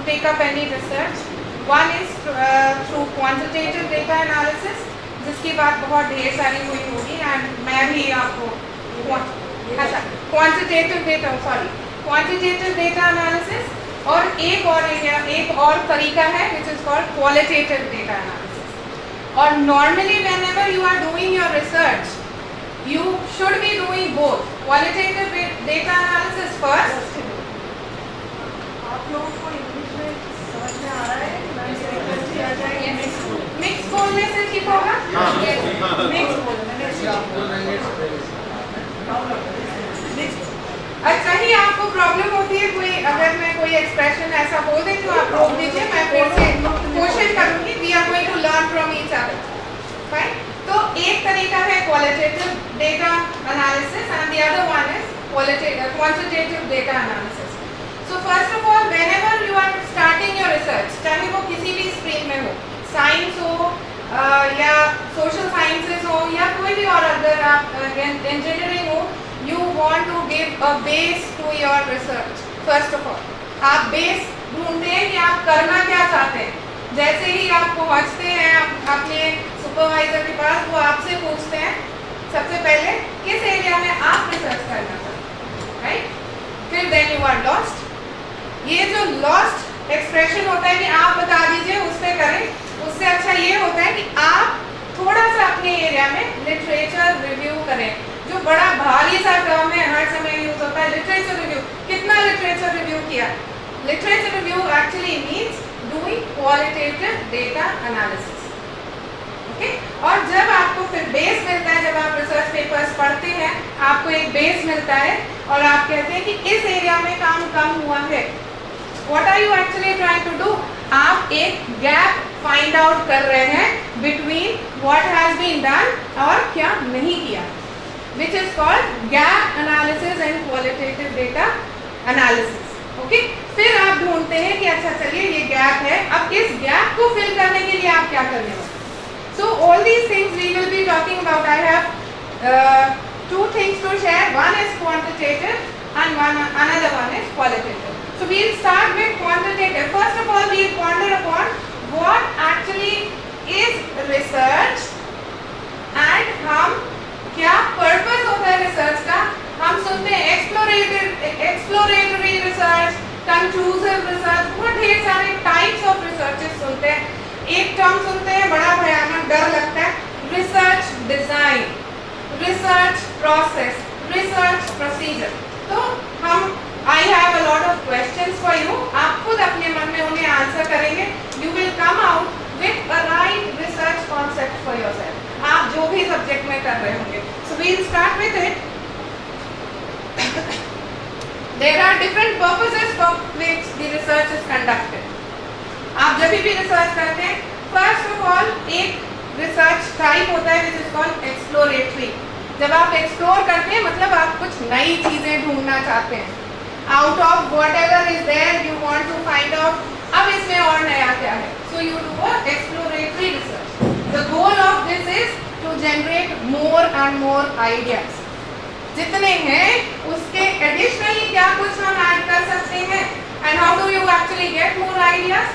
take up any research. One is through quantitative data analysis, जिसकी बात बहुत ढेर सारी हुई होगी, एंड मैं भी आपको क्वांटिटेटिव डेटा एनालिसिस, और एक और तरीका है which is called qualitative data analysis. और normally whenever you are doing your research, you should be doing both qualitative data analysis first. आप लोगों को इंग्लिश में समझ में आ रहा है? मिक्स बोलने से ठीक होगा? मिक्स बोलने अच्छा ही आपको प्रॉब्लम होती है कोई, अगर मैं कोई एक्सप्रेशन ऐसा बोल दे तो आप रोक दीजिए, मैं फिर से कोशिश करूंगी. We are going to learn from each other. Fine. तो एक तरीका है qualitative data analysis and the other one is quantitative data analysis. So first of all, whenever you are starting your research, चाहे वो किसी भी स्ट्रीम में हो, साइंस हो या सोशल साइंसेज हो या कोई भी और अगर आप इंजीनियरिंग हो, you want to give a base to your research. First of all, आप बेस ढूंढते हैं कि आप करना क्या चाहते हैं. जैसे ही आप पहुंचते हैं अपने सुपरवाइजर के पास, वो आपसे पूछते हैं सबसे पहले किस एरिया में आप रिसर्च करना चाहते हैं, राइट? फिर देन यू आर लॉस्ट. ये जो लॉस्ट एक्सप्रेशन होता है कि आप बता दीजिए उस पर करें, उससे अच्छा ये होता है कि आप थोड़ा सा अपने एरिया में लिटरेचर रिव्यू करें, जो बड़ा भारी सा टर्म है, हर समय यूज होता है लिटरेचर रिव्यू. कितना लिटरेचर रिव्यू किया? Literature review actually means doing qualitative data analysis. Okay. और जब आपको फिर बेस मिलता है, जब आप रिसर्च पेपर्स पढ़ते हैं, आपको एक बेस मिलता है और आप कहते हैं कि इस एरिया में काम कम हुआ है. What are you actually trying to do? आप एक गैप फाइंड आउट कर रहे हैं between what has been done और क्या नहीं किया, which is called gap analysis and qualitative data analysis. Okay? फिर आप ढूंढते हैं कि अच्छा चलिए ये गैप है, अब इस गैप को फिल करने के लिए आप क्या करने वाले. So all these things we will be talking about. I have two things to share. One is quantitative and another one is qualitative. So we'll start with quantitative. First of all, we'll ponder upon what actually is research and हम क्या purpose होता है research का. हम सुनते हैं exploratory research, conclusive research, बहुत ढेर सारे टाइप्स ऑफ रिसर्चेस सुनते हैं. एक टर्म सुनते हैं बड़ा भयानक डर लगता है, research design, research process, research procedure. तो हम I have a lot of questions for you. आप खुद अपने मन में उन्हें आंसर करेंगे. You will come out with a right research concept for yourself, आप जो भी सब्जेक्ट में कर रहे होंगे. So we will start with it. There are different purposes for which the research is conducted. आप जब भी रिसर्च करते हैं, फर्स्ट ऑफ ऑल एक रिसर्च टाइप होता है व्हिच इज कॉल्ड एक्सप्लोरेटरी. जब आप एक्सप्लोर करते हैं मतलब आप कुछ नई चीजें ढूंढना चाहते हैं. Out of whatever is there you want to find out अब इसमें और नया क्या है. So you do a exploratory research. The goal of this is to generate more and more ideas. जितने हैं उसके additionally क्या कुछ हम ऐड कर सकते हैं. And how do you actually get more ideas?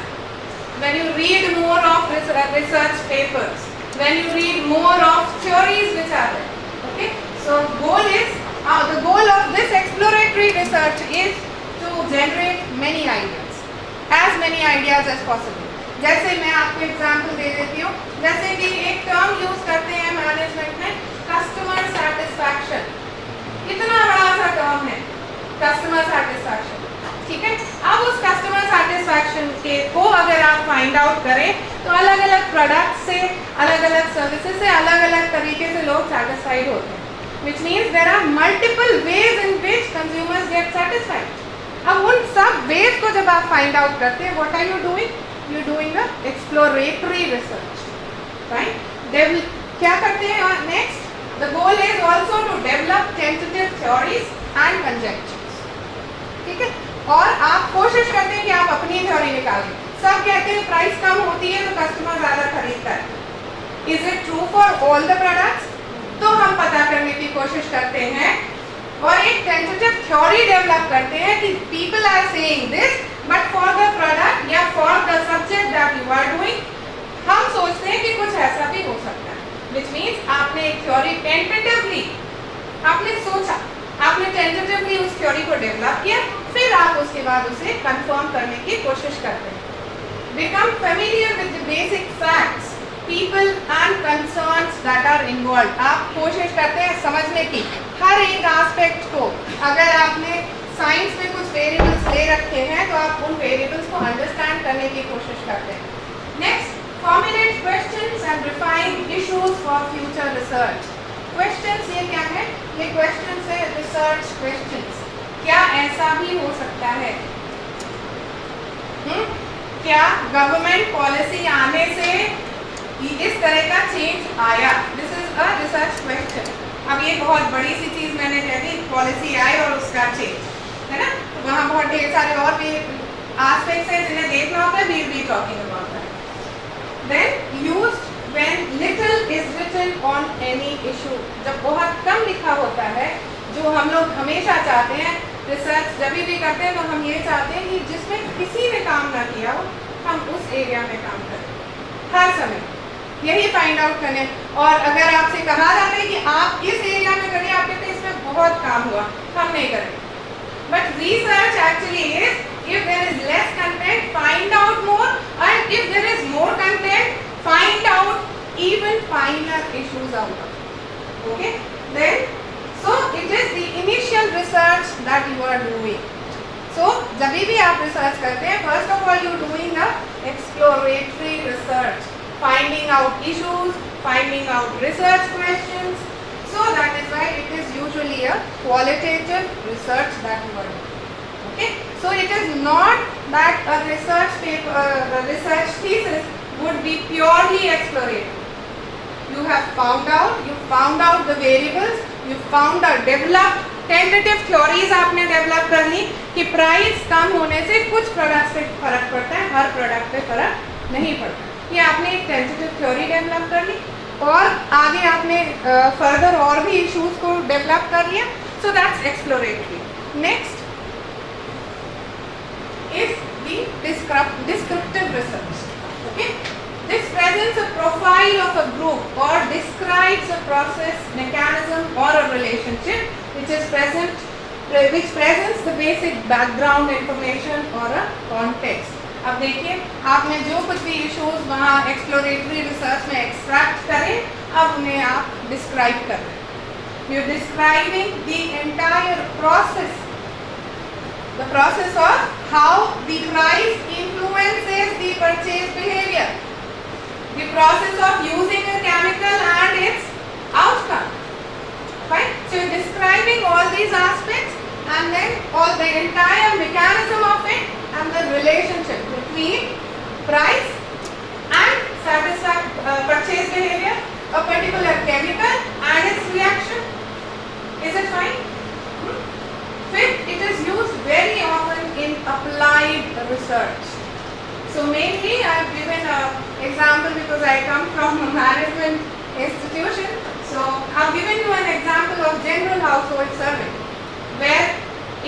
When you read more of research papers, when you read more of theories which are there. Okay? So the goal of this exploratory research is to generate many ideas, as many ideas as possible. जैसे मैं आपको example दे देती हूँ. जैसे कि एक term use करते हैं मैनेजमेंट में, कस्टमर सेटिस्फैक्शन. कितना बड़ा सा टर्म है कस्टमर सेटिस्फैक्शन. ठीक है. अब उस कस्टमर सेटिस्फैक्शन के को अगर आप फाइंड आउट करें तो अलग अलग प्रोडक्ट से, अलग अलग सर्विसेज से, अलग अलग तरीके से लोग सेटिस्फाइड होते हैं. Which means there are multiple ways in which consumers get satisfied. अब उन सब वेज को जब आप फाइंड आउट करते हैं, what are you doing? You're doing a exploratory research, right? क्या करते हैं next? The goal is also to develop tentative theories and conjectures. ठीक है. और आप कोशिश करते हैं कि आप अपनी थ्योरी निकालें. सब कहते हैं प्राइस कम होती है तो कस्टमर ज्यादा खरीदता है. Is it true for all the products? तो हम पता करने की कोशिश करते हैं और एक टेंटेटिव थ्योरी डेवलप करते हैं कि people are saying this, but for the product आपने सोचा, आपने टेंटेटिवली उस थ्योरी को डेवलप किया, फिर आप उसके बाद उसे कंफर्म करने की कोशिश करते हैं. Become familiar with the basic facts, people and concerns that are involved. आप कोशिश करते हैं समझने की हर एक एस्पेक्ट को. अगर आपने साइंस में कुछ वेरिएबल्स ले रखे हैं तो आप उन वेरिएबल्स को अंडरस्टैंड करने की कोशिश करते हैं. Next, formulate questions and refine issues for future research. Questions ये क्या है? ये questions है research questions. क्या ऐसा भी हो सकता है? क्या गवर्नमेंट पॉलिसी आने से इस तरह का चेंज आया? This is a research question. अब ये बहुत बड़ी सी चीज मैंने कह दी, पॉलिसी आई और उसका चेंज, है ना? वहाँ बहुत ढेर सारे और भी एस्पेक्ट्स हैं जिन्हें देखना होता है. We will be talking about that. Then used when little is written on any issue. जब बहुत कम लिखा होता है, जो हम लोग हमेशा चाहते हैं, रिसर्च जब भी करते हैं तो हम ये चाहते हैं कि जिसमें किसी ने काम ना किया हो, हम उस एरिया में काम करें हर समय, यही फाइंड आउट करें. और अगर आपसे कहा जाता है कि आप इस एरिया में करें, आप कहते हैं इसमें बहुत काम हुआ, हम नहीं करें. But research actually is, if there is less content, find out more, and if there is more content, find out even finer issues out of it. Okay? Then so it is the initial research that you are doing. So जब भी आप research करते हैं, first of all you are doing a exploratory research, finding out issues, finding out research questions. So that is why it is usually a qualitative research that you are doing. Okay? So it is not that a research paper, a research thesis would be purely exploratory. You have found out the variables, you found out, developed tentative theories आपने develop कर ली कि price कम होने से कुछ products पे फर्क पड़ता है, हर प्रोडक्ट पे फर्क नहीं पड़ता. ये आपने एक टेंटेटिव थ्योरी डेवलप कर ली और आगे आपने फर्दर और भी इश्यूज को डेवलप कर लिया. So that's exploratory. Next is the descriptive research. Okay, this presents a profile of a group or describes a process, mechanism or a relationship which presents the basic background information or a context. अब देखिए, आपने जो कुछ भी issues वहाँ exploratory research में extract करें, अब उन्हें आप डिस्क्राइब कर रहे हैं. You are describing the entire process, the process of how the price influences the purchase behavior, the process of using a chemical and its outcome. Fine. So you're describing all these aspects and then all the entire mechanism of it and the relationship between price and purchase behavior, a particular chemical and its reaction. Is it fine? Fifth, it is used very often in applied research. So mainly I have given an example because I come from a management institution. So I have given you an example of general household survey where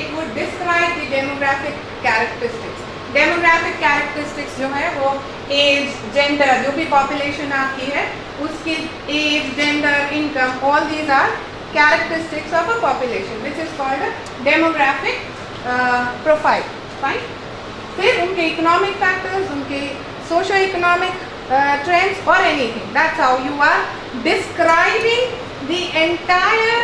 it would describe the demographic characteristics. Demographic characteristics जो है वो age, gender, जो भी population आपकी है उसकी age, gender, income, all these are characteristics of a population which is called a demographic profile. Fine. फिर उनके economic factors, उनके socio-economic trends or anything. That's how you are describing the entire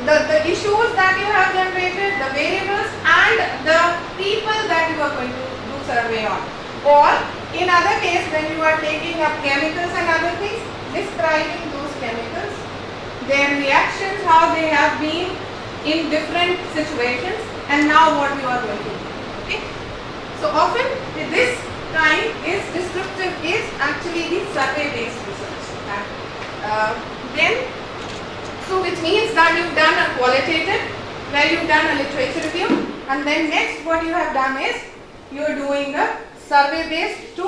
the issues that you have generated, the variables and the people that you are going to do survey on. Or in other case when you are taking up chemicals and other things, describing those chemicals, their reactions, how they have been in different situations, and now what you are going to do. Okay? So often this kind is descriptive, is actually the survey based research. Then so which means that you've done a qualitative, where you've done a literature review, and then next what you have done is you are doing a survey based to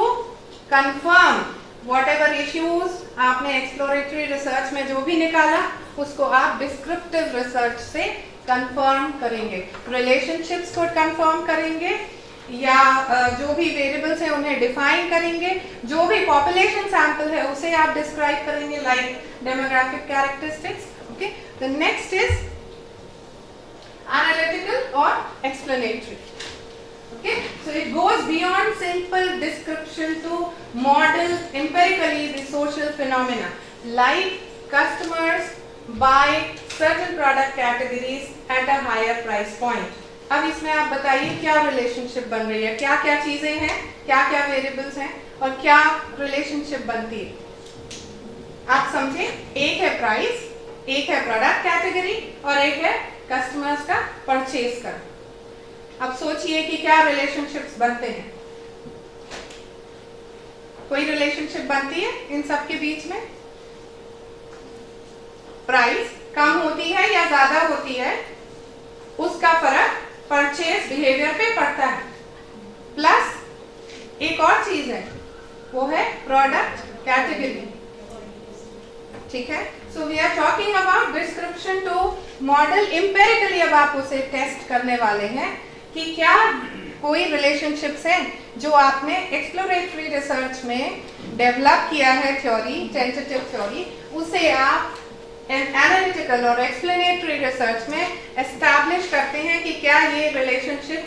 confirm whatever issues आपने exploratory research में जो भी निकाला उसको आप descriptive research से confirm करेंगे, relationships को confirm करेंगे या जो भी वेरिएबल्स हैं उन्हें डिफाइन करेंगे, जो भी पॉपुलेशन सैंपल है उसे आप डिस्क्राइब करेंगे like demographic characteristics, Okay, the next is analytical or explanatory. Okay, so it goes beyond simple description to model empirically the social phenomena like customers buy certain product categories at a higher price point. अब इसमें आप बताइए क्या relationship बन रही है, क्या क्या चीजें हैं, क्या क्या वेरिएबल्स हैं और क्या रिलेशनशिप बनती है. आप समझे, एक है प्राइस, एक है प्रोडक्ट कैटेगरी और एक है कस्टमर्स का परचेज कर. अब सोचिए कि क्या रिलेशनशिप्स बनते हैं. कोई रिलेशनशिप बनती है इन सब के बीच में? प्राइस कम होती है या ज्यादा होती है, उसका फर्क परचेज बिहेवियर पे पड़ता है. प्लस एक और चीज है, वो है प्रोडक्ट कैटेगरी. ठीक है, so we are talking about description to model empirically. अब आप उसे टेस्ट करने वाले हैं कि क्या कोई रिलेशनशिप्स हैं जो आपने एक्सप्लोरेटरी रिसर्च में डेवलप किया है, थ्योरी, टेंटेटिव थ्योरी, उसे आप एनालिटिकल और एक्सप्लेनेटरी रिसर्च में एस्टैब्लिश करते हैं कि क्या ये relationship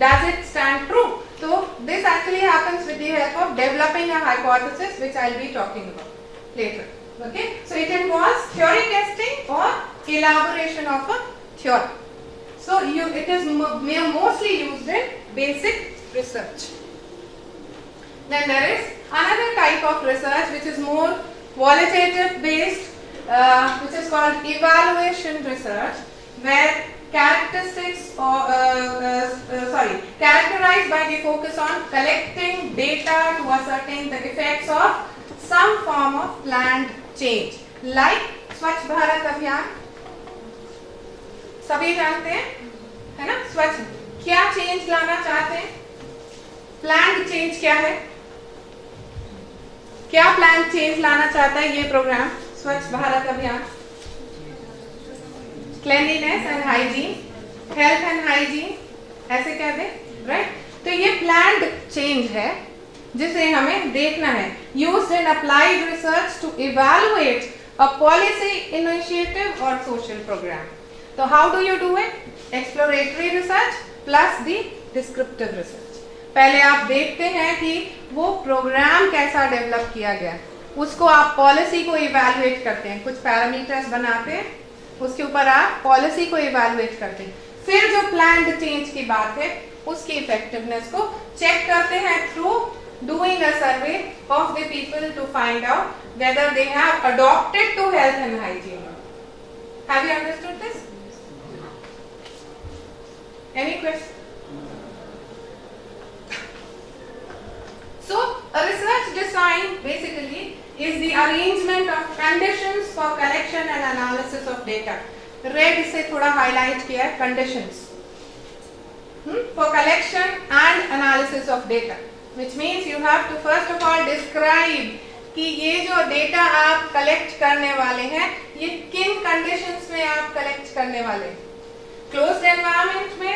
does it stand true. तो this actually happens with the help of developing a hypothesis which I will be talking about later. Okay, so it involves theory testing or elaboration of a theory. So it is mostly used in basic research. Then there is another type of research which is more qualitative based, which is called evaluation research, where characterized by the focus on collecting data to ascertain the effects of some form of planned change, like स्वच्छ भारत अभियान. सभी जानते हैं, है ना? स्वच्छ क्या change लाना चाहते हैं? प्लान्ड चेंज क्या है? क्या प्लान चेंज लाना चाहता है ये प्रोग्राम स्वच्छ भारत अभियान? Cleanliness and hygiene, health and hygiene, ऐसे कह दे, राइट? तो ये प्लान्ड चेंज है जिसे हमें देखना है. Used in applied research to evaluate a policy initiative और सोशल प्रोग्राम. तो how do you do it? Exploratory research plus the descriptive research. पहले आप देखते हैं कि वो प्रोग्राम कैसा डेवलप किया गया, उसको आप पॉलिसी को इवैल्यूएट करते हैं, कुछ पैरामीटर्स बनाते हैं, उसके ऊपर आप पॉलिसी को इवैल्यूएट करते हैं. फिर जो प्लान्ड चेंज की बात है उसकी इफेक्टिवनेस को चेक करते हैं through doing a survey of the people to find out whether they have adopted to health and hygiene. Have you understood this? Any question? So a research design basically is the arrangement of conditions for collection and analysis of data. Red से थोड़ा highlight किया है conditions for collection and analysis of data. Which means you have to first of all describe कि ये जो data आप collect करने वाले हैं ये किन कंडीशंस में आप कलेक्ट करने वाले हैं. क्लोज्ड एनवायरनमेंट में,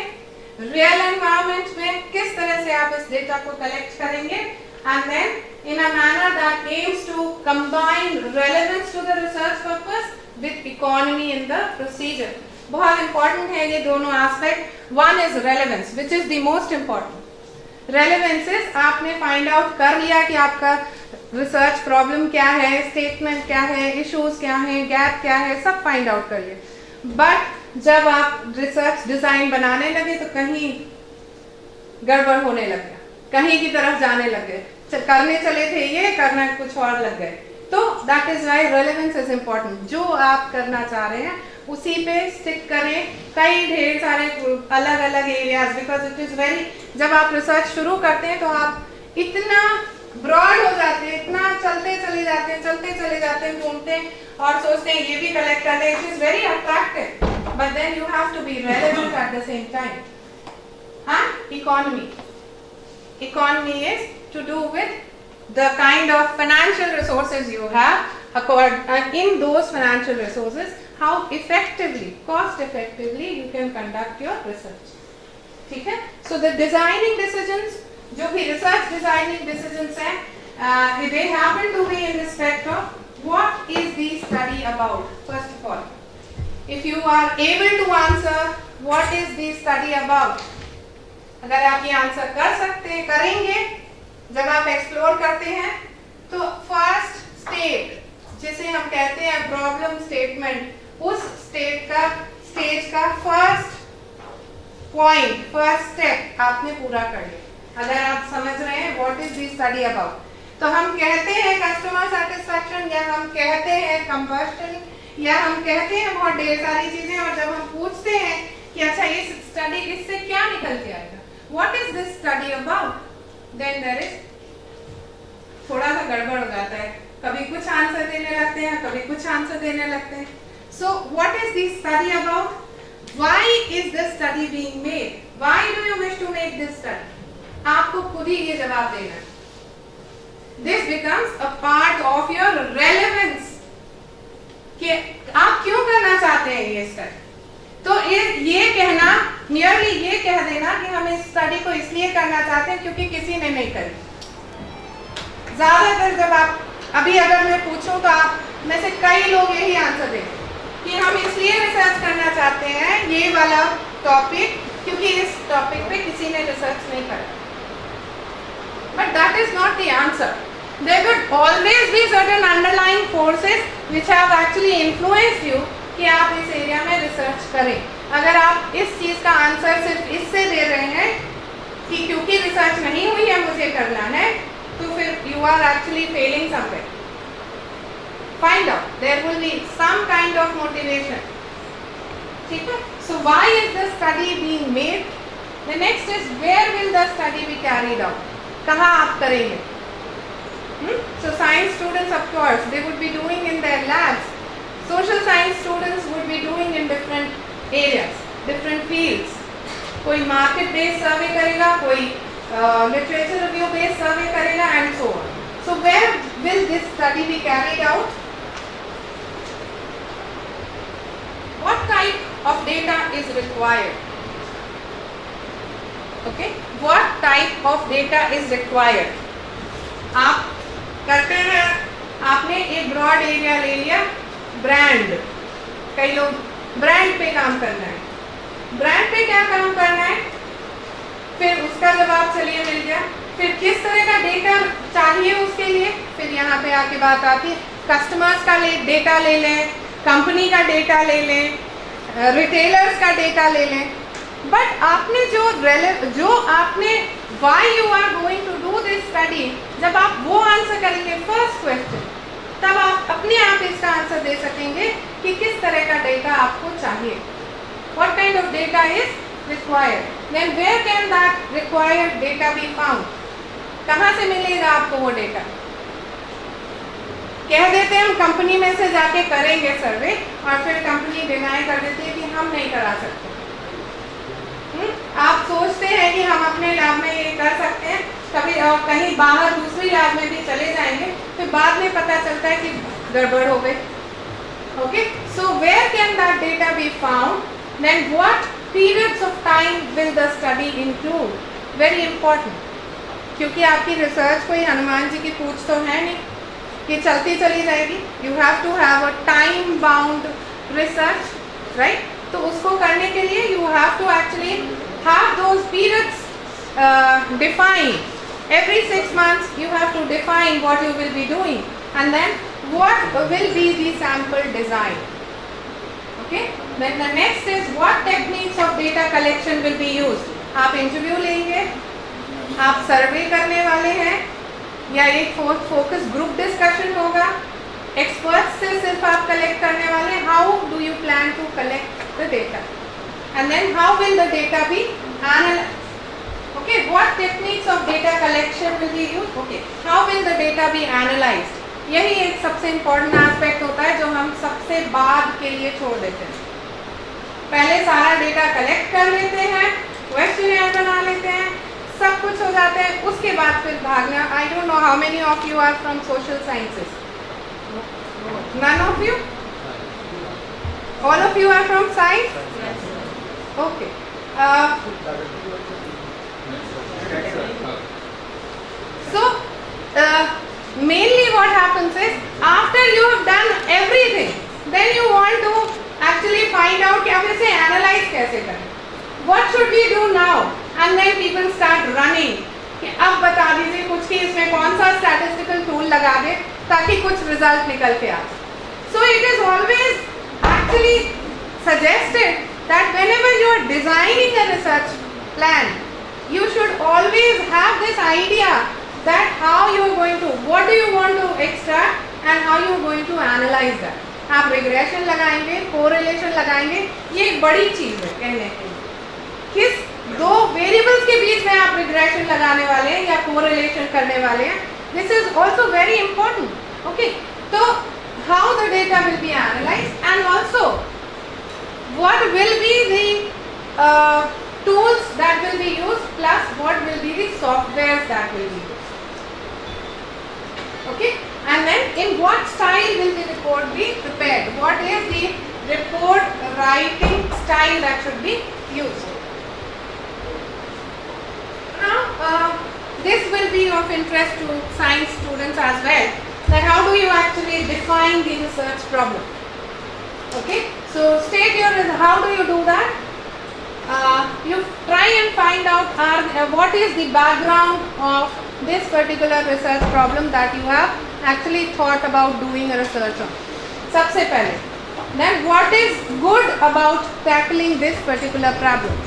रियल एनवायरनमेंट में, किस तरह से आप इस डेटा को कलेक्ट करेंगे, and then in a manner that aims to combine relevance to the research purpose with economy in the procedure. बहुत इंपॉर्टेंट है ये दोनों aspect. One is relevance which is the most important. Relevances आपने find out कर लिया कि आपका research problem क्या है, स्टेटमेंट क्या है, इश्यूज क्या है, गैप क्या है, सब फाइंड आउट कर लिया. बट जब आप रिसर्च डिजाइन बनाने लगे तो कहीं गड़बड़ होने लग गया, कहीं की तरफ जाने लग गए, करने चले थे ये, करना कुछ और लग गए. तो that is why relevance is important. जो आप करना चाह रहे हैं उसी पे स्टिक करें, कई ढेर सारे अलग अलग areas, because it is very, जब आप रिसर्च शुरू करते हैं तो आप इतना ब्रॉड हो जाते हैं, इतना चलते चले जाते हैं, घूमते हैं और सोचते हैं ये भी कलेक्ट कर ले. It is very attractive, but then you have to be relevant at the same time. हाँ, economy is to do with the kind of financial resources you have, in those financial resources how effectively, cost effectively you can conduct your research. ठीक है? So the designing decisions, जो भी research designing decisions हैं, they happen to be in respect of what is the study about. First of all, if you are able to answer what is the study about, अगर आप ये answer कर सकते हैं, करेंगे जब आप एक्सप्लोर करते हैं, तो फर्स्ट स्टेप जिसे हम कहते हैं प्रॉब्लम स्टेटमेंट, उस स्टेज का फर्स्ट पॉइंट, फर्स्ट स्टेप आपने पूरा कर लिया। अगर आप समझ रहे हैं what is the study about, तो हम कहते हैं कस्टमर सेटिस्फैक्शन, या हम कहते हैं कंबस्टन, या हम कहते हैं बहुत ढेर सारी चीजें, और जब हम पूछते हैं कि अच्छा ये स्टडी, इससे क्या निकल के आएगा, what is this study about, then there is थोड़ा सा गड़बड़ हो जाता है, कभी कुछ आंसर देने लगते हैं, कभी कुछ आंसर देने लगते हैं। So what is this study about, why is this study being made, why do you wish to make this study, आपको खुद ही ये जवाब देना है। This becomes a part of your relevance, कि आप क्यों करना चाहते हैं ये स्टडी। तो ये कहना, merely ये कह देना कि हम इस स्टडी को इसलिए करना चाहते हैं क्योंकि किसी ने नहीं करी। ज्यादातर जब आप, अभी अगर मैं पूछूं तो आप में से कई लोग यही आंसर देंगे कि हम इसलिए रिसर्च करना चाहते हैं ये वाला टॉपिक क्योंकि इस टॉपिक पे किसी ने रिसर्च नहीं करा। But that is not the answer. There would always be certain underlying forces which have actually influenced you कि आप इस एरिया में रिसर्च करें। अगर आप इस चीज का आंसर सिर्फ इससे दे रहे हैं कि क्योंकि रिसर्च नहीं हुई है मुझे करना है, तो फिर you are actually failing somewhere. Find out. There will be some kind of motivation. ठीक है? So why is the study being made? The next is where will the study be carried out? कहाँ आप करेंगे? So science students, of course, they would be doing in their labs. Social science students would be doing in different areas, different fields. कोई market based survey करेगा, कोई literature review based survey करेगा, and so on. So where will this study be carried out? What type of data is required? Okay, what type of data is required? आप करते हैं, आपने एक broad area ले लिया, ब्रांड, कई लोग ब्रांड पे काम करना है, ब्रांड पे क्या काम करना है, फिर उसका जवाब चलिए मिल गया, फिर किस तरह का डेटा चाहिए उसके लिए, फिर यहाँ पे आके बात आती है कस्टमर्स का डेटा ले लें, कंपनी का डेटा ले लें, रिटेलर्स का डेटा ले लें। बट आपने जो आपने why you are going to do this study, जब आप वो आंसर करेंगे फर्स्ट क्वेश्चन, तब आप अपने आप इसका आंसर दे सकेंगे कि किस तरह का डेटा आपको चाहिए, what kind of data is required, then where can that required data be found, कहाँ से मिलेगा आपको वो डेटा। कह देते हैं हम कंपनी में से जाके करेंगे सर्वे, और फिर कंपनी डिनाई कर देती है कि हम नहीं करा सकते। आप सोचते हैं कि हम अपने लैब में ये कर सकते हैं, कभी और कहीं बाहर दूसरी लैब में भी चले जाएंगे, फिर बाद में पता चलता है कि गड़बड़ हो गई। Okay, so where can that data be found, then what periods of time will the study include, very important, क्योंकि आपकी रिसर्च कोई हनुमान जी की पूछ तो है नहीं कि चलती चली जाएगी। You have to have a time bound research, right. तो उसको करने के लिए you have to actually have those periods defined. Every 6 months you have to define what you will be doing, and then what will be the sample design. Okay, then the next is what techniques of data collection will be used. आप interview लेंगे, आप survey करने वाले हैं, या एक focus group discussion होगा, एक्सपर्ट्स से सिर्फ आप कलेक्ट करने वाले। How do you plan to collect the data, and then how will the data be analysed. Okay, what techniques of data collection will be used? Okay, how will the data be analyzed? यही एक सबसे important aspect होता है जो हम सबसे बाद के लिए छोड़ देते हैं। पहले सारा डेटा कलेक्ट कर लेते हैं, क्वेश्चनर बना लेते हैं, सब कुछ हो जाता है, उसके बाद फिर भागना। I don't know how many of you are from social sciences. None of you? All of you are from science? Okay. So, mainly what happens is, after you have done everything, then you want to actually find अब इसे analyse कैसे करें, what should we do now, and then people start running कि अब बता दीजिए कुछ कि इसमें कौन सा स्टैटिस्टिकल टूल लगा दे ताकि कुछ रिजल्ट निकल के आ। So it is always actually suggested that whenever you are designing a research plan, you should always have this idea that how you are going to, what do you want to extract and how you are going to analyze that. आप regression लगाएंगे, correlation लगाएंगे, ये एक बड़ी चीज है कहने के लिए। किस दो वेरिएबल्स के बीच में आप रिग्रेशन लगाने वाले हैं या कोरिलेशन करने वाले हैं, this is also very important. Okay, तो how the data will be analysed and also what will be the tools that will be used plus what will be the softwares that will be used. Okay, and then in what style will the report be prepared, what is the report writing style that should be used. Now this will be of interest to science students as well, that how do you actually define the research problem. Okay, so state your, how do you do that? You try and find out what is the background of this particular research problem that you have actually thought about doing a research on. सबसे पहले, then what is good about tackling this particular problem?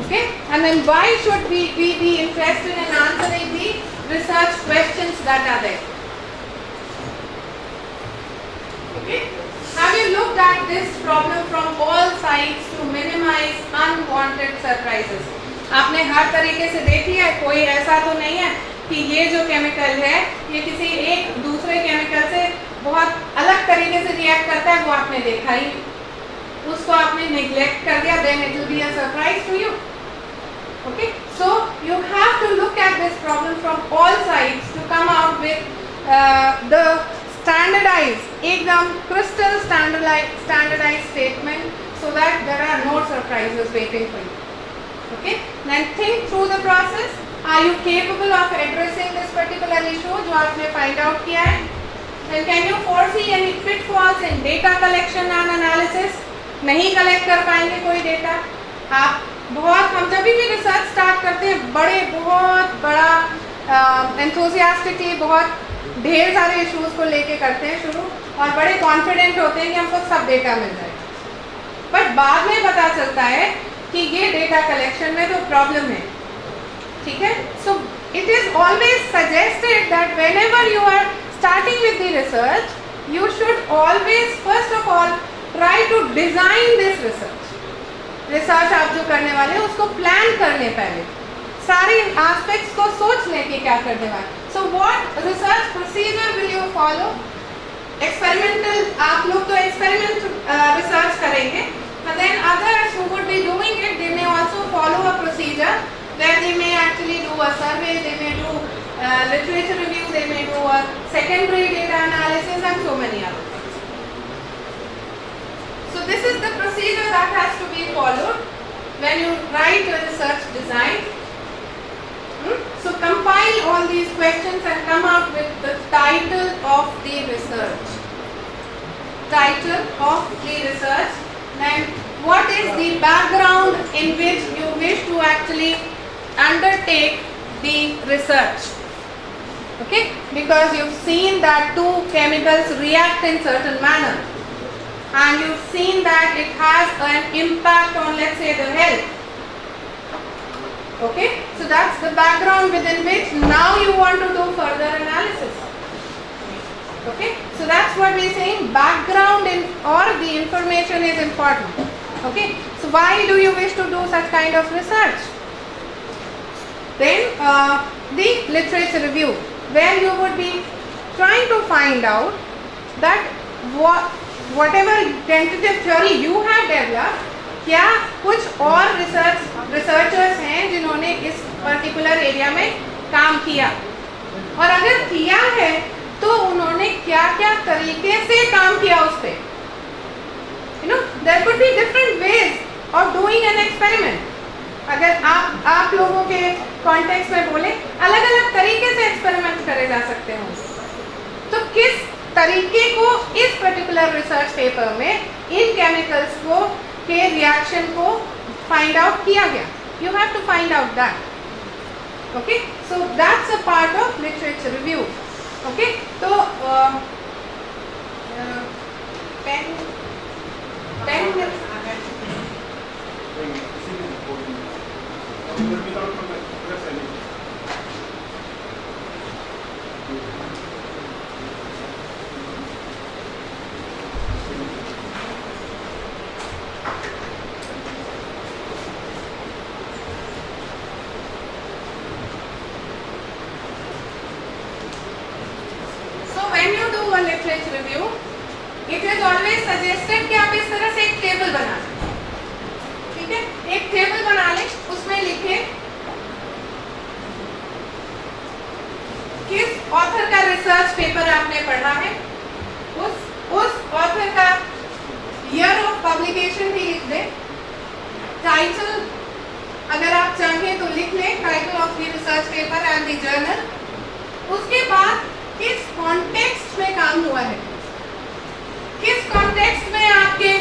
Okay, and then why should we be interested in answering the research questions that are there? Okay. Have you looked at this problem from all sides to minimize unwanted surprises? आपने हर तरीके से देखी है, कोई ऐसा तो नहीं है कि ये जो केमिकल है ये किसी एक दूसरे केमिकल से बहुत अलग तरीके से रिएक्ट करता है, वो आपने देखा ही, उसको आपने निग्लेक्ट कर दिया, then it will be a surprise to you. Okay, so you have to look at this problem from all sides to come out with the standardized, एकदम crystal standardized statement so that there are no surprises waiting for you. Okay, then think through the process. Are you capable of addressing this particular issue जो आपने find out किया है? Then can you foresee any pitfalls in data collection and analysis? नहीं collect कर पाएंगे कोई data, आप बहुत, हम जब भी रिसर्च स्टार्ट करते हैं बहुत बड़ा enthusiastically बहुत ढेर सारे इश्यूज को लेके करते हैं शुरू और बड़े कॉन्फिडेंट होते हैं कि हमको सब डेटा मिल जाएगा, बट बाद में पता चलता है कि ये डेटा कलेक्शन में तो प्रॉब्लम है। ठीक है, so it is always suggested that whenever you are starting with the research you should always first of all try to design this research आप जो करने वाले हैं उसको प्लान कर लें, पहले सारे एस्पेक्ट्स को सोच लें कि क्या करने वाले। So what research procedure will you follow? Experimental, आप लोग तो experiment research करेंगे, but then others who would be doing it, they may also follow a procedure where they may actually do a survey, they may do literature review, they may do a secondary data analysis and so many other things. So this is the procedure that has to be followed when you write a research design. So compile all these questions and come out with the title of the research. Title of the research, and what is the background in which you wish to actually undertake the research. Okay, because you've seen that two chemicals react in certain manner, and you've seen that it has an impact on, let's say, the health. Okay, so that's the background within which now you want to do further analysis. Okay, so that's what we're saying, background in or the information is important. Okay, so why do you wish to do such kind of research? Then the literature review, where you would be trying to find out that whatever tentative theory you have developed, क्या कुछ और researchers हैं जिन्होंने इस particular area में काम किया, और अगर किया है तो उन्होंने क्या क्या तरीके से काम किया उस पर। You know, there could be different ways of doing an experiment. अगर आप लोगों के कॉन्टेक्स्ट में बोले, अलग अलग तरीके से एक्सपेरिमेंट करे जा सकते हैं, तो किस तरीके को इस पर्टिकुलर रिसर्च पेपर में इन केमिकल्स को के रिएक्शन को फाइंड आउट किया गया. You have to find out that. Okay, so that's a part of literature review. Okay, so pen minutes. When you do a literature review, it is always suggested कि आप इस तरह से एक table बना लें. ठीक है, एक टेबल बना लें, उसमें लिखें किस ऑथर का रिसर्च पेपर आपने पढ़ा है, उस ऑथर का ईयर ऑफ पब्लिकेशन भी लिख दें, टाइटल अगर आप चाहें तो लिख लें, title of the research paper and the journal. उसके बाद किस कॉन्टेक्स्ट में काम हुआ है, किस कॉन्टेक्स्ट में आपके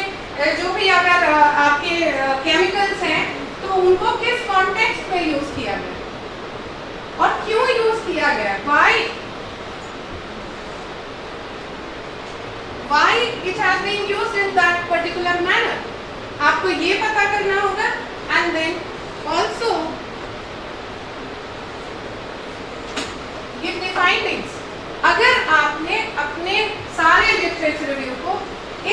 जो भी अगर आपके केमिकल्स हैं तो उनको किस कॉन्टेक्स्ट में यूज किया गया और क्यों यूज किया गया, why it has been used in that particular manner. आपको ये पता करना होगा. And then also give the findings. अगर आपने अपने सारे लिटरेचर रिव्यू को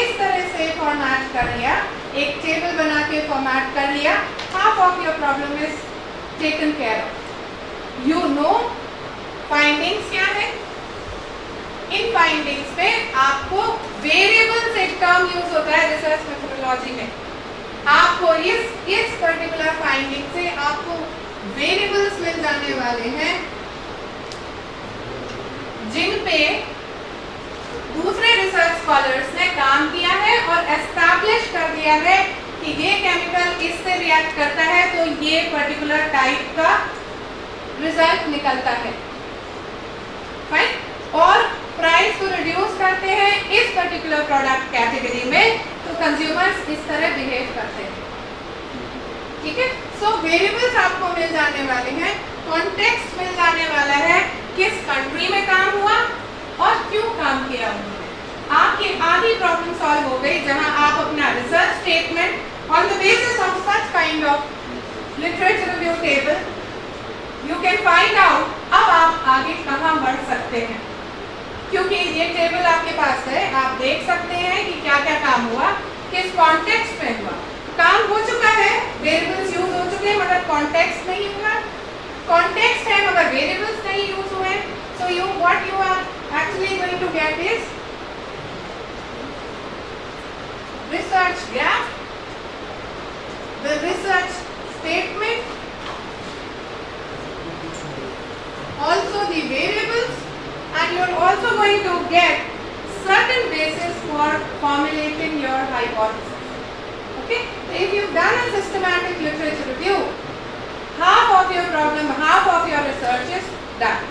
इस तरह से फॉर्मेट कर लिया, एक टेबल बना के फॉर्मेट कर लिया, half of your problem is taken care of. You know findings क्या है. इन फाइंडिंग्स में आपको वेरिएबल्स एक टर्म यूज होता है रिसर्च मेथोडोलॉजी में. आपको इस पर्टिकुलर फाइंडिंग से आपको वेरिएबल्स मिल जाने वाले हैं जिन पे दूसरे रिसर्च स्कॉलर्स ने काम किया है और एस्टैब्लिश कर दिया है कि ये केमिकल इससे रिएक्ट करता है तो ये पर्टिकुलर टाइप का रिजल्ट निकलता है. फाइन. और प्राइस को रिड्यूस करते हैं इस पर्टिकुलर प्रोडक्ट कैटेगरी में, तो कंज्यूमर्स इस तरह बिहेव करते हैं. ठीक है, सो वेरिएबल्स आपको मिल जाने वाले हैं, कॉन्टेक्स्ट मिल जाने वाला है, किस कंट्री में काम हुआ और क्यों काम किया उन्होंने. आपकी आधी प्रॉब्लम सॉल्व हो गई जहां आप अपना research statement on the basis of such kind of literature review table you can find out अब आप आगे कहां बढ़ सकते हैं. क्योंकि ये टेबल आपके पास है, आप देख सकते हैं कि क्या क्या काम हुआ, किस कॉन्टेक्स्ट में हुआ. काम हो चुका है, वेरिएबल्स यूज हो चुके हैं मगर कॉन्टेक्स्ट नहीं हुआ. कॉन्टेक्स्ट है मगर वेरिएबल्स नहीं यूज हुए. So you what you are actually going to get is research gap, the research statement, also the variables, and you are also going to get certain basis for formulating your hypothesis. Okay, so if you've done a systematic literature review, half of your problem, half of your research is done.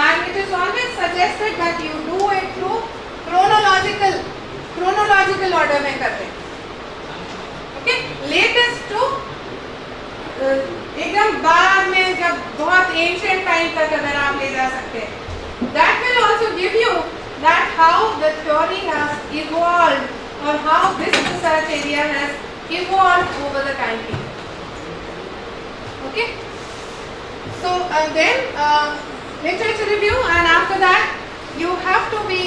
And it is always suggested that you do it through chronological order में करते हैं. Okay, latest to एकदम बाद में जब बहुत ancient time तक अगर आप ले जा सकते हैं. That will also give you that how the theory has evolved or how this research area has evolved over the time period. Okay, so then literature review, and after that you have to be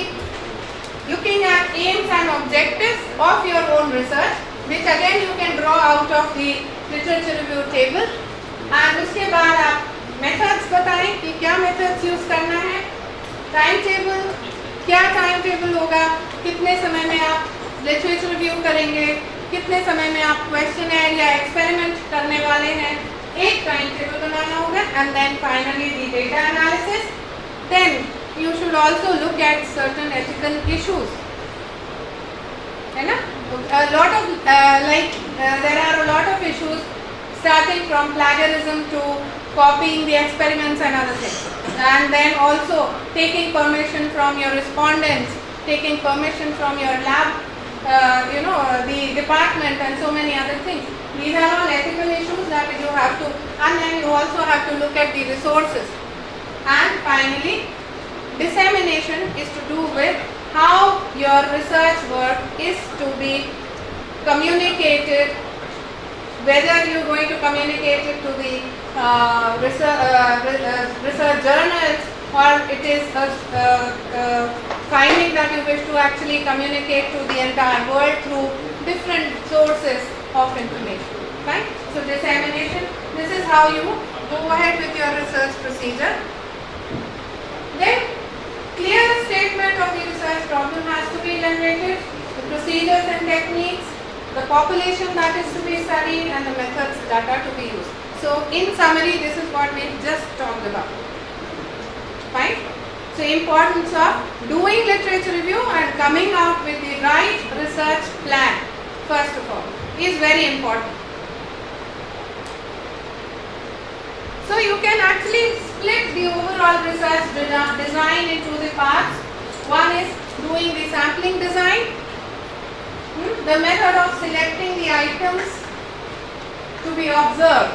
looking at aims and objectives of your own research, which again you can draw out of the literature review table. And उसके बाद आप methods बताएं कि क्या methods use करना है, time table, क्या time table होगा, कितने समय में आप लिटरेचर रिव्यू करेंगे, कितने समय में आप क्वेश्चनर या एक्सपेरिमेंट करने वाले हैं, एक टाइम टेबल बनाना होगा. And then finally the data analysis. Then you should also look at certain ethical issues, है ना. A lot of there are a lot of issues starting from plagiarism to copying the experiments and other things, and then also taking permission from your respondents, taking permission from your lab the department and so many other things. These are all ethical issues that you have to, and then you also have to look at the resources. And finally, dissemination is to do with how your research work is to be communicated, whether you are going to communicate it to the research journals, or it is a finding that you wish to actually communicate to the entire world through different sources of information. Right? So dissemination, this is how you go ahead with your research procedure. Then clear statement of the research problem has to be generated, the procedures and techniques, the population that is to be studied, and the methods that are to be used. So in summary, this is what we just talked about. Fine? So importance of doing literature review and coming out with the right research plan, first of all, is very important. So you can actually split the overall research design into the parts. One is doing the sampling design, the method of selecting the items to be observed.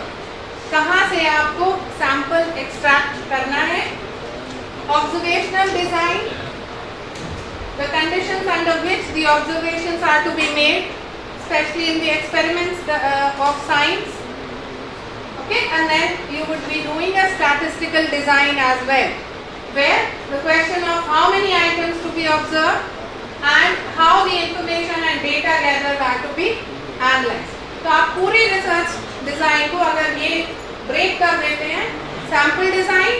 कहाँ से आपको sample extract करना है? Observational design, the conditions under which the observations are to be made, especially in the experiments of science. Okay, and then you would be doing a statistical design as well, where the question of how many items to be observed and how the information and data gathered are to be analyzed. तो आप पूरी research design को अगर ये break कर देते हैं, sample design,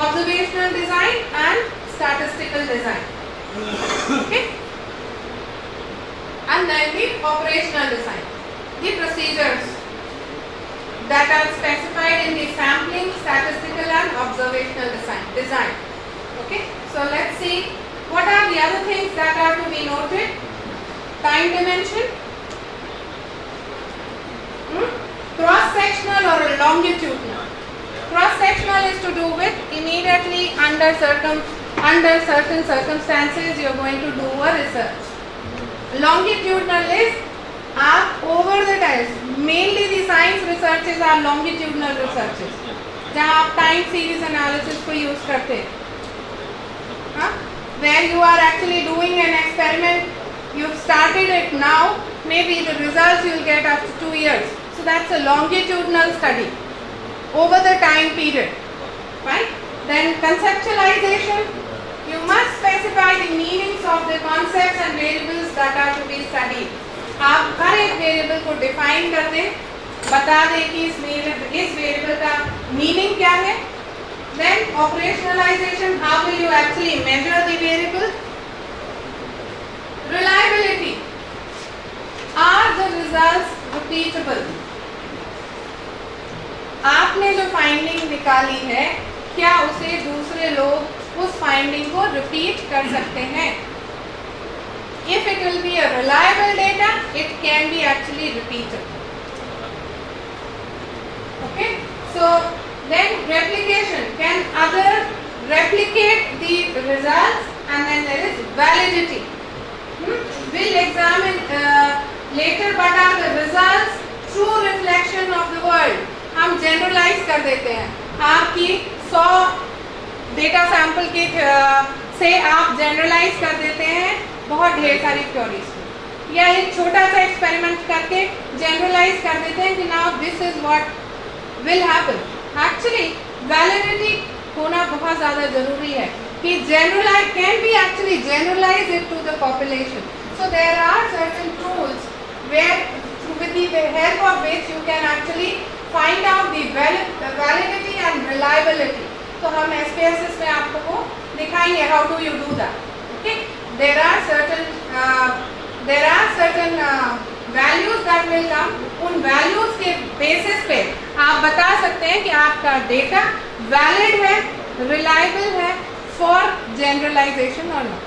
observational design and statistical design, okay, and then the operational design, the procedures that are specified in the sampling, statistical and observational design. Okay, so let's see what are the other things that are to be noted. Time dimension, cross-sectional or longitudinal. Cross-sectional is to do with immediately under certain circumstances you are going to do a research. Longitudinal is over the time, mainly the science researches are longitudinal researches, जहाँ आप time series analysis को use करते हैं, where you are actually doing an experiment, you've started it now, maybe the results you will get after 2 years. So that's a longitudinal study over the time period, right? Then conceptualization, you must specify the meanings of the concepts and variables that are to be studied. आप हर एक variable को define कर दें, बता दें कि इस variable का मीनिंग क्या है. Then operationalization, how will you actually measure the variable? Reliability, are the results repeatable? आपने जो फाइंडिंग निकाली है, क्या उसे दूसरे लोग उस फाइंडिंग को रिपीट कर सकते हैं? If it will be a reliable data, it can be actually repeated. Okay, so then replication, can other replicate the results, and then there is validity. We'll examine later what are the results, true reflection of the world. हम generalize कर देते हैं, आपकी 100 data sample के से आप generalize कर देते हैं बहुत ढेर सारी क्वेरीज, या एक छोटा सा एक्सपेरिमेंट करके जनरलाइज कर देते हैं कि now this is what will happen. Actually validity होना बहुत ज़्यादा ज़रूरी है कि generalize can be actually generalize it to the population. So there are certain tools where with the help of which you can actually find out the validity and reliability. तो हम SPSS में आपको वो दिखाएंगे how do you do that. Okay, there are certain values that will come. उन values के basis पे आप बता सकते हैं कि आपका data valid है, reliable है for generalization or not,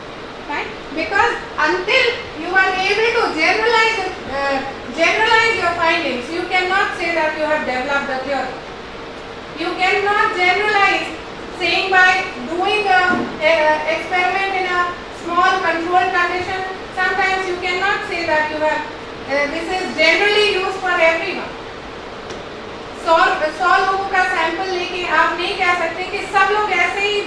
right? Because until you are able to generalize your findings, you cannot say that you have developed a theory. You cannot generalize saying by doing a experiment in a small controlled condition. Sometimes you cannot that you have. This is generally used for everyone. 100 लोगों का sample लेके आप नहीं कह सकते कि सब लोग ऐसे ही